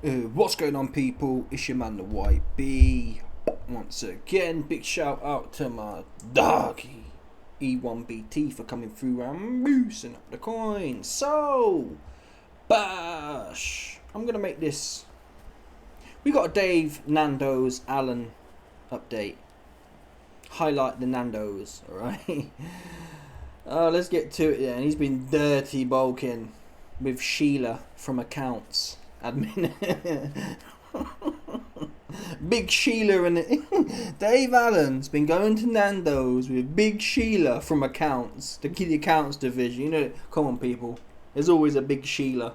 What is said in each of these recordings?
What's going on, people? It's your man the White Bee. Once again, big shout out to my doggy E1BT for coming through and boosting up the coins. So, bash! I'm gonna make this. We got a Dave, Nando's, Alan update. Highlight the Nando's, alright? Let's get to it then. He's been dirty bulking with Sheila from accounts. Admin. Big Sheila and Dave Allen's been going to Nando's with Big Sheila from accounts, the accounts division. You know, come on, people. There's always a Big Sheila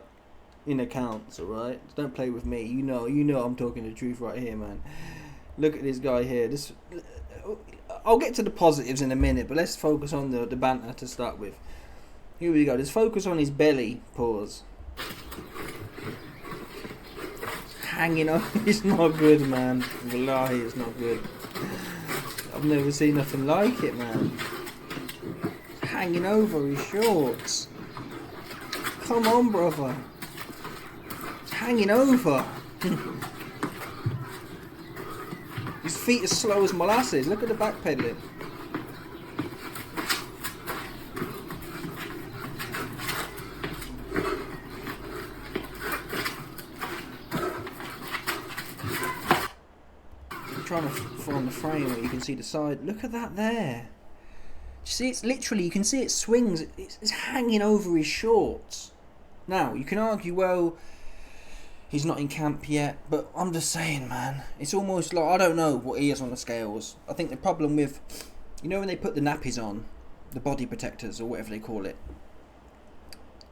in accounts, alright? Don't play with me. You know I'm talking the truth right here, man. Look at this guy here. I'll get to the positives in a minute, but let's focus on the banter to start with. Here we go. Let's focus on his belly. Pause. Hanging on, it's not good, man. Wallahi, it's not good. I've never seen nothing like it, man. Hanging over his shorts. Come on, brother. It's hanging over. His feet are slow as molasses. Look at the back pedaling. Trying to find the frame where you can see the side. Look at that there. You see, it's literally, you can see it swings. It's hanging over his shorts. Now, you can argue, well, he's not in camp yet, but I'm just saying, man. It's almost like, I don't know what he is on the scales. I think the problem with, you know when they put the nappies on, the body protectors or whatever they call it,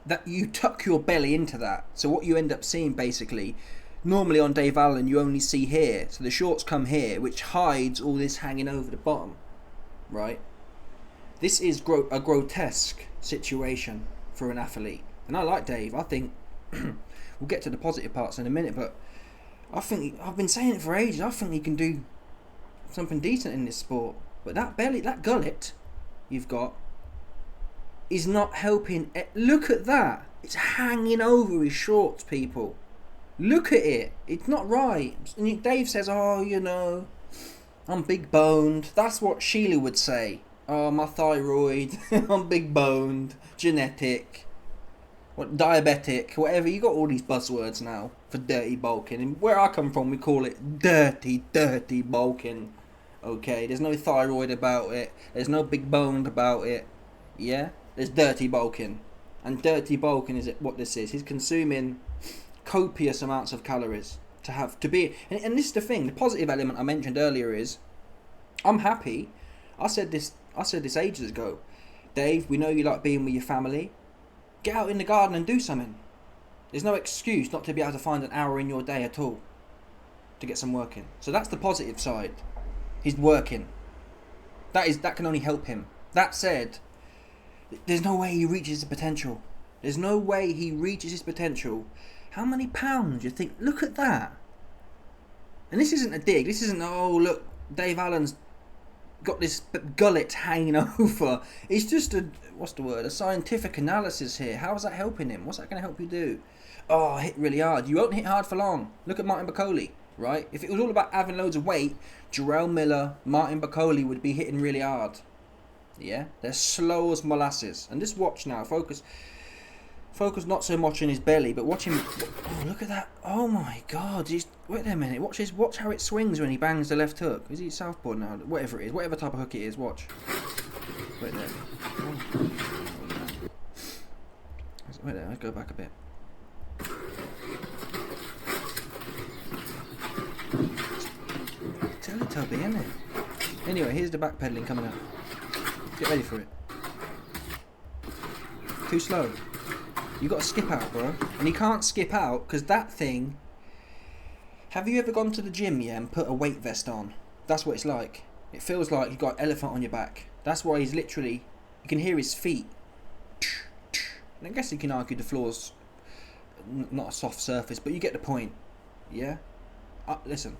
that you tuck your belly into that. So what you end up seeing basically, normally on Dave Allen you only see here, so the shorts come here, which hides all this hanging over the bottom, right? This is a grotesque situation for an athlete, and I like Dave. I think we'll get to the positive parts in a minute, but I think I've been saying it for ages. I think he can do something decent in this sport, but that belly, that gullet you've got is not helping. Look at that, it's hanging over his shorts, people. Look at it. It's not right. And Dave says, oh, you know, I'm big boned. That's what Sheila would say. Oh, my thyroid. I'm big boned. Genetic. What, diabetic. Whatever. You got all these buzzwords now for dirty bulking. And where I come from, we call it dirty bulking. Okay? There's no thyroid about it. There's no big boned about it. Yeah? There's dirty bulking. And dirty bulking is what this is. He's consuming copious amounts of calories to be, and this is the thing, the positive element I mentioned earlier is, I'm happy. I said this ages ago. Dave, we know you like being with your family. Get out in the garden and do something. There's no excuse not to be able to find an hour in your day at all to get some work in. So that's the positive side. He's working. That can only help him. That said, there's no way he reaches his potential. There's no way he reaches his potential. How many pounds do you think? Look at that. And this isn't a dig. This isn't, oh, look, Dave Allen's got this gullet hanging over. It's just a scientific analysis here. How is that helping him? What's that going to help you do? Oh, hit really hard. You won't hit hard for long. Look at Martin Bacoli, right? If it was all about having loads of weight, Jarrell Miller, Martin Bacoli would be hitting really hard. Yeah? They're slow as molasses. And just watch now. Focus not so much on his belly, but watch him. Oh, look at that. Oh my god. Wait a minute. Watch how it swings when he bangs the left hook. Is he southpaw now? Whatever it is. Whatever type of hook it is. Watch. Wait there. Wait there. Let's go back a bit. Teletubby, isn't it? Anyway, here's the backpedaling coming up. Get ready for it. Too slow. You got to skip out, bro. And you can't skip out because that thing. Have you ever gone to the gym, yeah, and put a weight vest on? That's what it's like. It feels like you've got an elephant on your back. That's why he's literally. You can hear his feet. And I guess you can argue the floor's not a soft surface, but you get the point. Yeah. Listen,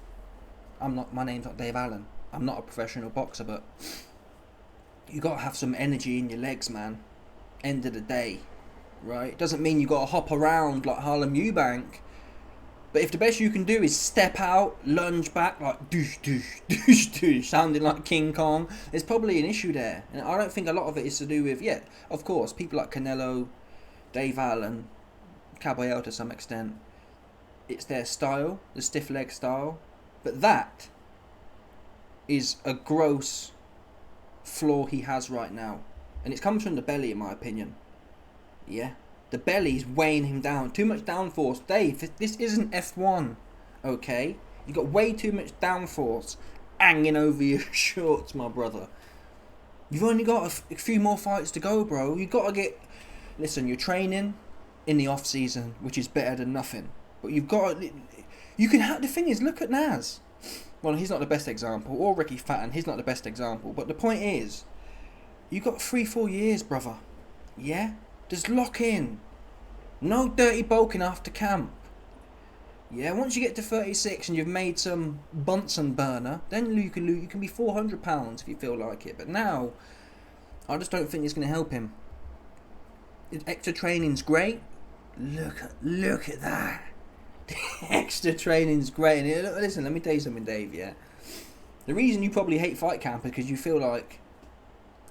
my name's not Dave Allen. I'm not a professional boxer, but you got to have some energy in your legs, man. End of the day. Right? It doesn't mean you got to hop around like Harlem Eubank, But if the best you can do is step out, lunge back, like doosh, doosh, doosh, doosh, sounding like King Kong, there's probably an issue there. And I don't think a lot of it is to do with, yeah, of course, people like Canelo, Dave Allen, Caballero to some extent. It's their style, the stiff leg style. But that is a gross flaw he has right now. And it comes from the belly, in my opinion. Yeah. The belly's weighing him down. Too much downforce. Dave, this isn't F1. Okay? You've got way too much downforce hanging over your shorts, my brother. You've only got a few more fights to go, bro. You've got to get... Listen, you're training in the off-season, which is better than nothing. But you've got to... You can have... The thing is, look at Naz. Well, he's not the best example. Or Ricky Fatton, he's not the best example. But the point is, you've got 3-4 years, brother. Yeah? Just lock in. No dirty bulking after camp. Yeah, once you get to 36 and you've made some Bunsen burner, then you can be 400 pounds if you feel like it. But now, I just don't think it's going to help him. Extra training's great. Look at that. Extra training's great. And listen, let me tell you something, Dave. Yeah, the reason you probably hate fight camp is because you feel like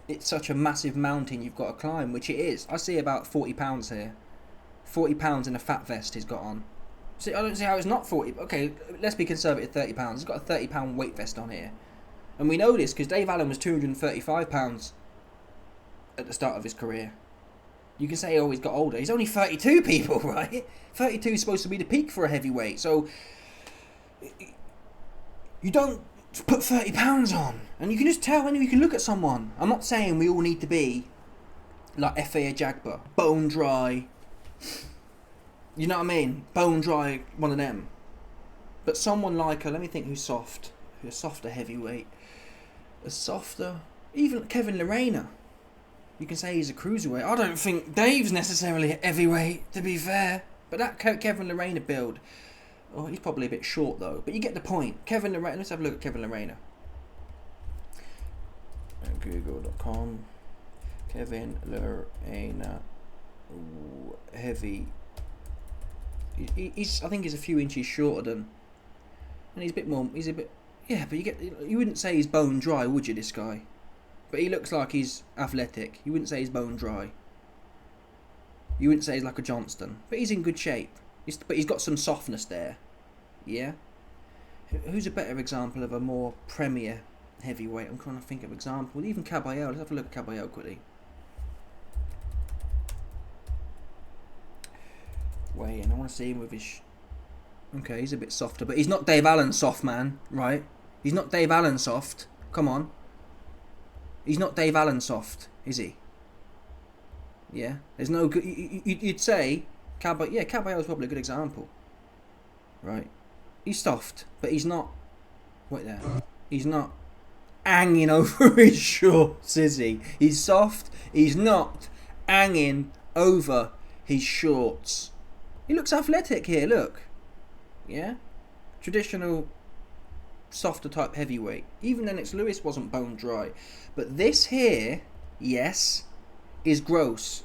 it's such a massive mountain you've got to climb, which it is. I see about 40 pounds here. 40 pounds in a fat vest he's got on. See, I don't see how it's not 40. Okay, let's be conservative, 30 pounds. He's got a 30 pound weight vest on here. And we know this because Dave Allen was 235 pounds at the start of his career. You can say, oh, he's got older. He's only 32, people, right? 32 is supposed to be the peak for a heavyweight. So, you don't put 30 pounds on. And you can just tell when you can look at someone. I'm not saying we all need to be like F.A. Jagba, bone dry. You know what I mean? Bone dry, one of them. But someone like her, let me think who's soft. Who's a softer heavyweight. A softer... Even Kevin Lorena. You can say he's a cruiserweight. I don't think Dave's necessarily a heavyweight, to be fair. But that Kevin Lorena build... Oh, he's probably a bit short, though. But you get the point. Kevin Lorena... Let's have a look at Kevin Lorena. Google.com. Kevin Lorena... Ooh, heavy... I think he's a few inches shorter than... And he's a bit more... He's a bit... Yeah, but you wouldn't say he's bone dry, would you, this guy? But he looks like he's athletic. You wouldn't say he's bone dry. You wouldn't say he's like a Johnston. But he's in good shape. But he's got some softness there. Yeah? Who's a better example of a more premier heavyweight? I'm trying to think of examples. Even Caballero. Let's have a look at Caballero quickly. Wait, and I want to see him with his... Okay, he's a bit softer. But he's not Dave Allen soft, man. Right? He's not Dave Allen soft. Come on. He's not Dave Allen soft, is he? Yeah? There's no good... You'd say... Caballero's probably a good example. Right? He's soft, but he's not... Wait there. He's not hanging over his shorts, is he? He's soft. He's not hanging over his shorts. He looks athletic here, look. Yeah? Traditional... softer type heavyweight. Even Lennox Lewis wasn't bone dry. But this here, yes, is gross.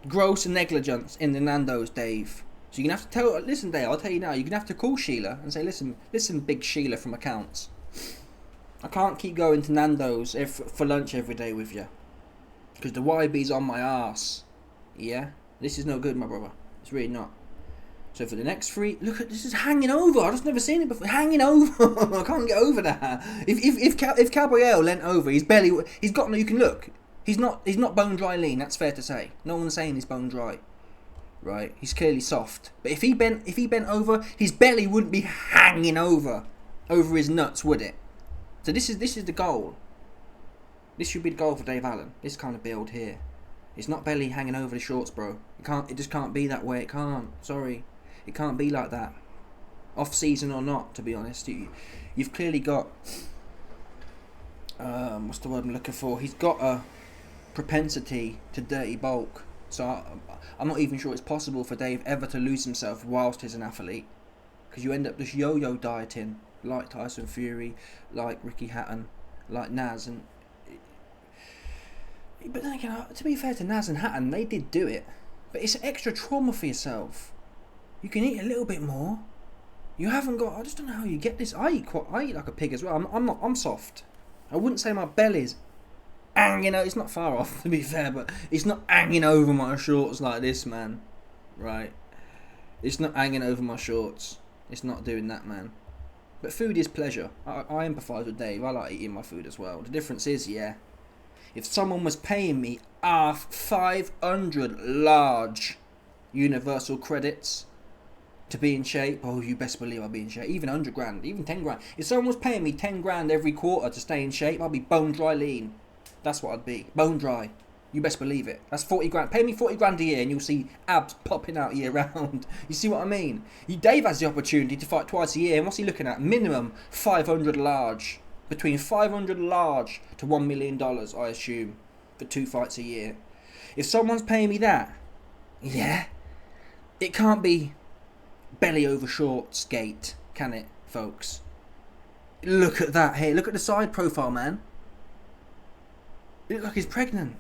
Gross negligence in the Nando's, Dave. So you're going to have to tell... Listen, Dave, I'll tell you now. You're going to have to call Sheila and say, listen, big Sheila from accounts. I can't keep going to Nando's for lunch every day with you. Because the YB's on my arse. Yeah? This is no good, my brother. It's really not. So for the next 3, look at this is hanging over. I've just never seen it before. Hanging over. I can't get over that. If Caballero leant over, his belly, he's got no. You can look. He's not bone dry lean. That's fair to say. No one's saying he's bone dry, right? He's clearly soft. But if he bent over, his belly wouldn't be hanging over his nuts, would it? So this is the goal. This should be the goal for Dave Allen. This kind of build here. It's not belly hanging over the shorts, bro. It just can't be that way. It can't. Sorry. It can't be like that. Off-season or not, to be honest. You've clearly got... what's the word I'm looking for? He's got a propensity to dirty bulk. So I'm not even sure it's possible for Dave ever to lose himself whilst he's an athlete. Because you end up just yo-yo dieting. Like Tyson Fury, like Ricky Hatton, like Naz. But then again, to be fair to Naz and Hatton, they did do it. But it's extra trauma for yourself. You can eat a little bit more. You haven't got. I just don't know how you get this. I eat like a pig as well. I'm soft. I wouldn't say my belly's hanging out. It's not far off, to be fair, but it's not hanging over my shorts like this, man. Right? It's not hanging over my shorts. It's not doing that, man. But food is pleasure. I empathise with Dave. I like eating my food as well. The difference is, yeah, if someone was paying me 500 large universal credits to be in shape, oh, you best believe I'd be in shape. Even 100 grand, even 10 grand. If someone was paying me 10 grand every quarter to stay in shape, I'd be bone dry lean. That's what I'd be. Bone dry. You best believe it. That's 40 grand. Pay me 40 grand a year and you'll see abs popping out year round. You see what I mean? Dave has the opportunity to fight twice a year. And what's he looking at? Minimum 500 large. Between 500 large to $1 million, I assume, for 2 fights a year. If someone's paying me that, yeah, it can't be belly over shorts gate, can it, folks? Look at that here. Look at the side profile, man. It looks like he's pregnant.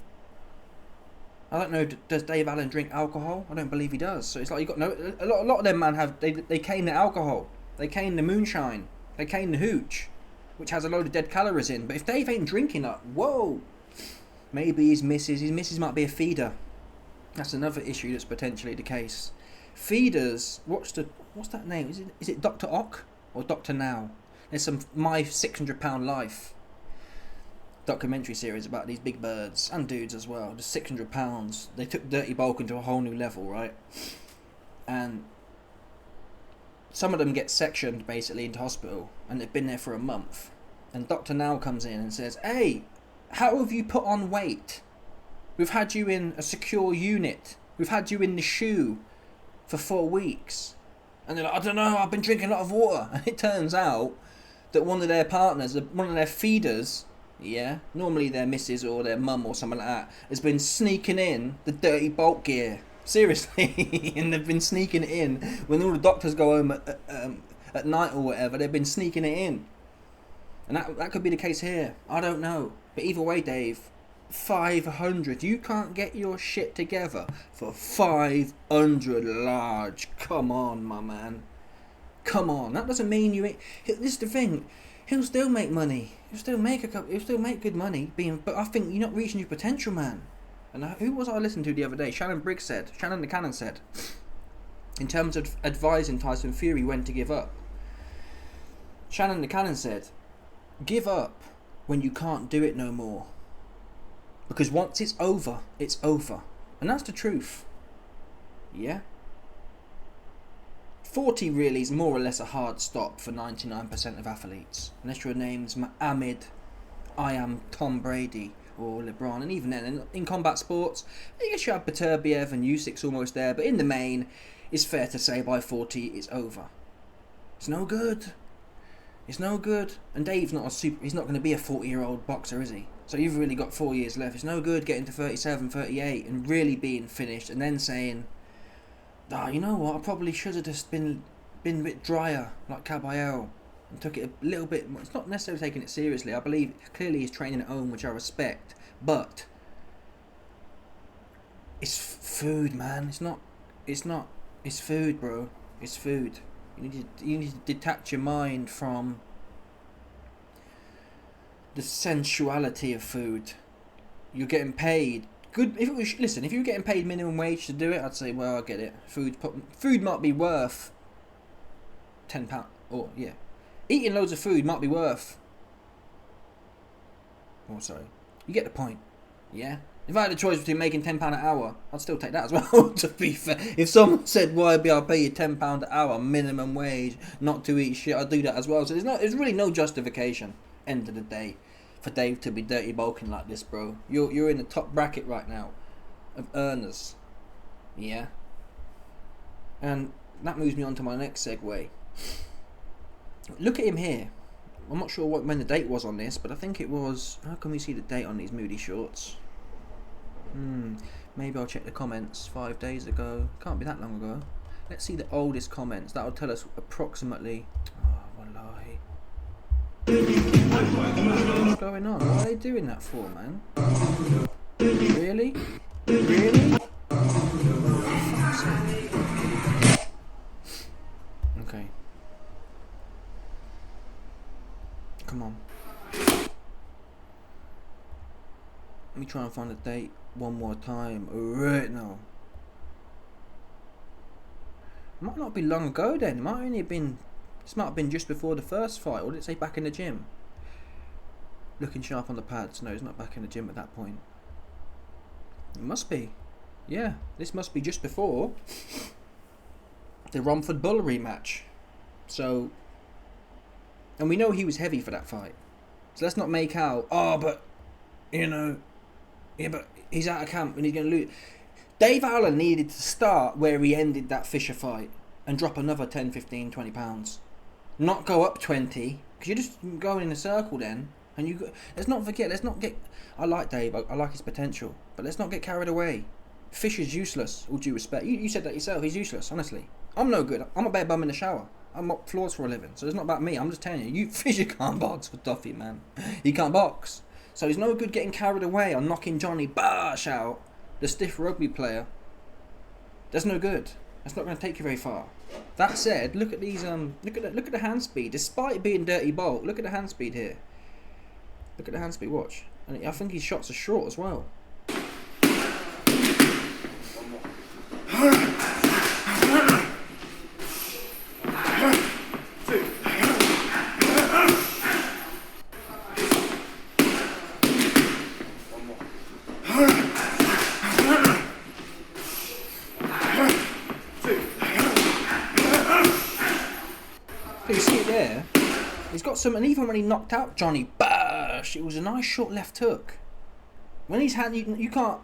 I don't know, does Dave Allen drink alcohol? I don't believe he does. So it's like you got no. A lot of them, man, have they cane the alcohol, they cane the moonshine, they cane the hooch, which has a load of dead calories in. But if Dave ain't drinking that, whoa, maybe his missus might be a feeder. That's another issue that's potentially the case. Feeders, what's that name? Is it Dr. Ock or Dr. Now? There's some My 600 Pound Life documentary series about these big birds and dudes as well. Just 600 pounds. They took dirty bulk into a whole new level, right? And some of them get sectioned basically into hospital, and they've been there for a month. And Dr. Now comes in and says, "Hey, how have you put on weight? We've had you in a secure unit. We've had you in the shoe for 4 weeks." And they're like, "I don't know, I've been drinking a lot of water." And it turns out that one of their partners, one of their feeders, yeah, normally their missus or their mum or something like that, has been sneaking in the dirty bulk gear. Seriously. And they've been sneaking it in. When all the doctors go home at night or whatever, they've been sneaking it in. And that could be the case here. I don't know. But either way, Dave, 500. You can't get your shit together for 500 large. Come on, my man. Come on. That doesn't mean you ain't... This is the thing. He'll still make money. He'll still make good money. But I think you're not reaching your potential, man. And who was I listening to the other day? Shannon the Cannon said, in terms of advising Tyson Fury when to give up, Shannon the Cannon said, give up when you can't do it no more. Because once it's over, it's over. And that's the truth. Yeah? 40 really is more or less a hard stop for 99% of athletes. Unless your name's Mohammed, I am Tom Brady, or LeBron. And even then, in combat sports, I guess you have Beterbiev and Usyk's almost there. But in the main, it's fair to say by 40, it's over. It's no good. It's no good. And Dave's he's not going to be a 40-year-old boxer, is he? So you've really got 4 years left. It's no good getting to 37, 38 and really being finished and then saying, you know what, I probably should have just been a bit drier like Caballero and took it a little bit. It's not necessarily taking it seriously. I believe clearly he's training at home, which I respect, but it's food, man. It's food, bro. It's food. You need to detach your mind from the sensuality of food. You're getting paid good. If you were getting paid minimum wage to do it, I'd say, well, I get it. Food might be worth £10, or yeah, eating loads of food might be worth. Oh, sorry, you get the point. Yeah. If I had a choice between making £10 an hour, I'd still take that as well. To be fair, if someone said, "Why I'll pay you £10 an hour minimum wage not to eat shit," I'd do that as well. So there's really no justification. End of the day, for Dave to be dirty bulking like this, bro. You're in the top bracket right now of earners. Yeah. And that moves me on to my next segue. Look at him here. I'm not sure when the date was on this, but I think it was... How can we see the date on these moody shorts? Maybe I'll check the comments 5 days ago. Can't be that long ago. Let's see the oldest comments. That'll tell us approximately... Oh, wallahi. What's going on? What are they doing that for, man? Really? Really? Okay. Come on. Let me try and find a date one more time. Right now. Might not be long ago then. It might only have been. This might have been just before the first fight, or did it say back in the gym? Looking sharp on the pads. No, he's not back in the gym at that point. It must be. Yeah, this must be just before the Romford Bull rematch. So, and we know he was heavy for that fight. So let's not make out, oh, but, you know, yeah, but he's out of camp and he's going to lose. Dave Allen needed to start where he ended that Fisher fight and drop another 10, 15, 20 pounds. Not go up 20, because you're just going in a circle then. And let's not forget, let's not get, I like Dave, I like his potential, but let's not get carried away. Fisher's useless, all due respect. You said that yourself, he's useless, honestly. I'm no good, I'm a bare bum in the shower. I mop floors for a living, so it's not about me, I'm just telling you, Fisher can't box for Duffy, man. He can't box. So he's no good getting carried away on knocking Johnny Barsh out, the stiff rugby player. That's no good. That's not going to take you very far. That said, look at these. Look at the hand speed. Despite it being dirty bolt, look at the hand speed here. Look at the hand speed. Watch, and I think his shots are short as well. You see it there? He's got some, and even when he knocked out Johnny Barsh, it was a nice short left hook. When he's had, you can't.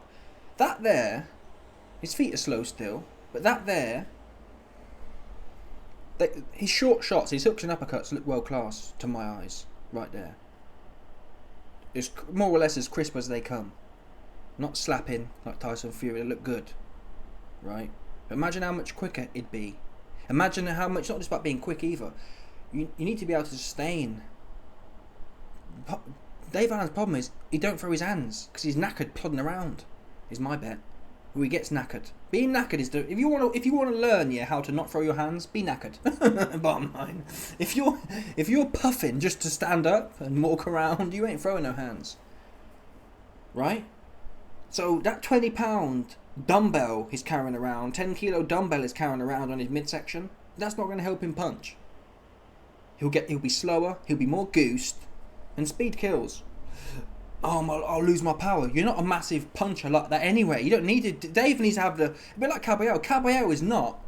That there, his feet are slow still, but that there, his short shots, his hooks and uppercuts look world class to my eyes. Right there, it's more or less as crisp as they come. Not slapping like Tyson Fury. They look good, right? But imagine how much quicker it'd be. Imagine how much, not just about being quick either. You need to be able to sustain. Dave Allen's problem is he don't throw his hands because he's knackered plodding around. Is my bet. Or he gets knackered. Being knackered is if you want to learn how to not throw your hands, be knackered. Bottom line. If you're puffing just to stand up and walk around, you ain't throwing no hands. Right? So that 20-pound dumbbell he's carrying around, 10-kilo dumbbell he's carrying around on his midsection, that's not going to help him punch. He'll be slower, he'll be more goosed, and speed kills. Oh, I'll lose my power. You're not a massive puncher like that anyway. You don't need to. Dave needs to have a bit like Caballero. Caballero is not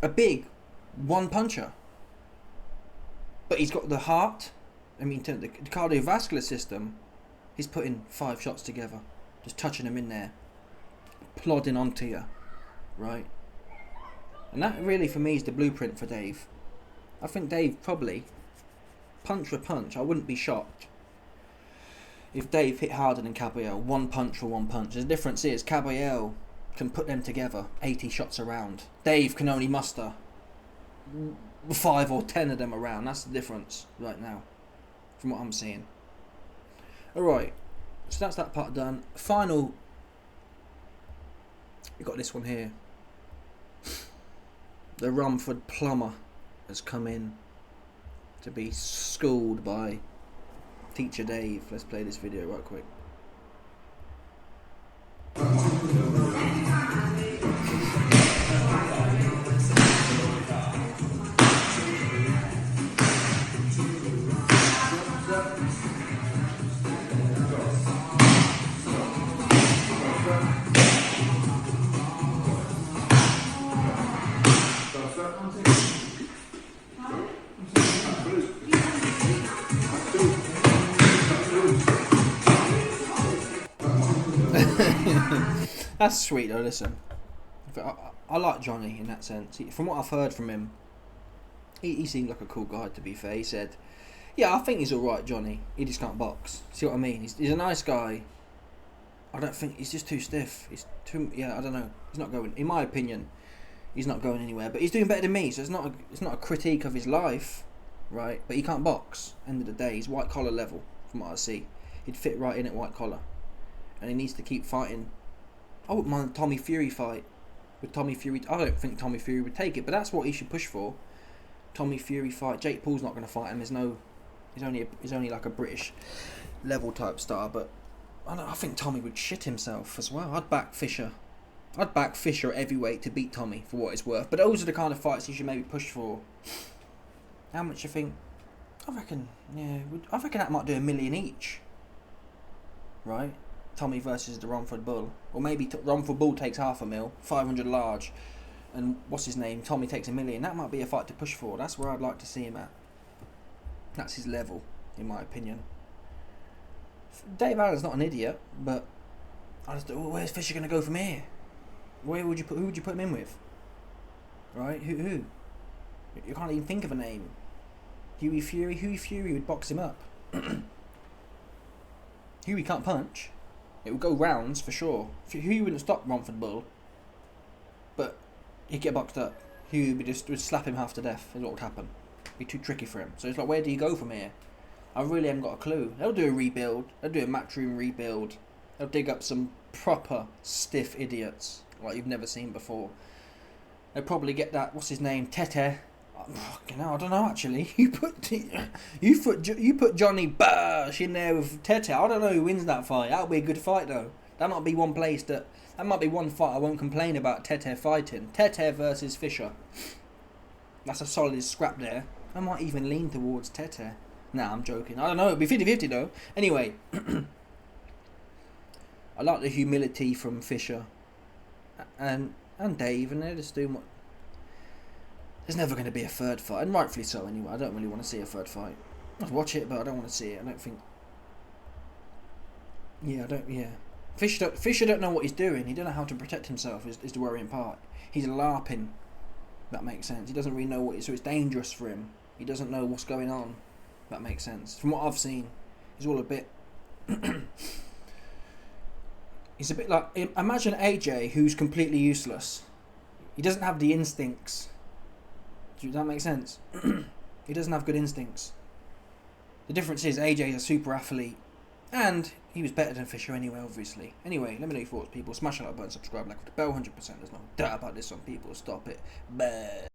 a big one puncher, but he's got the heart. I mean, the cardiovascular system. He's putting 5 shots together, just touching them in there, plodding onto you, right? And that really, for me, is the blueprint for Dave. I think Dave probably, punch for punch, I wouldn't be shocked if Dave hit harder than Caballero, one punch for one punch. The difference is Caballero can put them together, 80 shots around. Dave can only muster 5 or 10 of them around. That's the difference right now, from what I'm seeing. Alright, so that's that part done. Final, we got this one here. The Romford plumber has come in to be schooled by Teacher Dave. Let's play this video right quick. That's sweet though, listen. I like Johnny in that sense. From what I've heard from him, he seemed like a cool guy, to be fair. He said, yeah, I think he's alright, Johnny. He just can't box. See what I mean? He's a nice guy. I don't think, he's just too stiff. He's too, I don't know. He's not going, in my opinion, he's not going anywhere. But he's doing better than me, so it's not a critique of his life, right? But he can't box, end of the day. He's white collar level, from what I see. He'd fit right in at white collar. And he needs to keep fighting. I wouldn't mind a Tommy Fury fight with Tommy Fury. I don't think Tommy Fury would take it, but that's what he should push for. Tommy Fury fight. Jake Paul's not going to fight him. He's only like a British level type star. But I think Tommy would shit himself as well. I'd back Fisher. I'd back Fisher at heavyweight to beat Tommy for what it's worth. But those are the kind of fights you should maybe push for. How much you think? I reckon that might do $1 million each. Right? Tommy versus the Romford Bull. Or maybe Romford Bull takes $500,000, 500 large. And what's his name? Tommy takes $1 million. That might be a fight to push for. That's where I'd like to see him at. That's his level, in my opinion. Dave Allen's not an idiot, but where's Fisher going to go from here? Who would you put him in with? Right? Who? You can't even think of a name. Huey Fury would box him up. Huey can't punch. It would go rounds for sure. Huey wouldn't stop Romford Bull, but he'd get boxed up. Huey would slap him half to death. Is what would happen. It'd be too tricky for him. So it's like, where do you go from here? I really haven't got a clue. They'll do a rebuild. They'll do a matchroom rebuild. They'll dig up some proper stiff idiots like you've never seen before. They'll probably get that, what's his name, Tete. I don't know actually. You put Johnny Bash in there with Tete. I don't know who wins that fight. That'll be a good fight though. That might be one fight I won't complain about Tete fighting. Tete versus Fisher. That's a solid scrap there. I might even lean towards Tete. Nah, I'm joking. I don't know. It'll be 50-50 though. Anyway, I like the humility from Fisher and Dave, and they're just doing what. There's never going to be a third fight, and rightfully so anyway. I don't really want to see a third fight. I'd watch it, but I don't want to see it. I don't think. Yeah. Fisher don't know what he's doing. He don't know how to protect himself. Is the worrying part. He's LARPing. That makes sense. He doesn't really know so it's dangerous for him. He doesn't know what's going on. That makes sense. From what I've seen, he's all a bit. He's a bit like, imagine AJ, who's completely useless. He doesn't have the instincts. Does that make sense? He doesn't have good instincts. The difference is AJ is a super athlete, and he was better than Fisher anyway, obviously. Anyway, let me know your thoughts, people. Smash that like button, subscribe, like the bell, 100%. There's no doubt about this one, people. Stop it. Bye.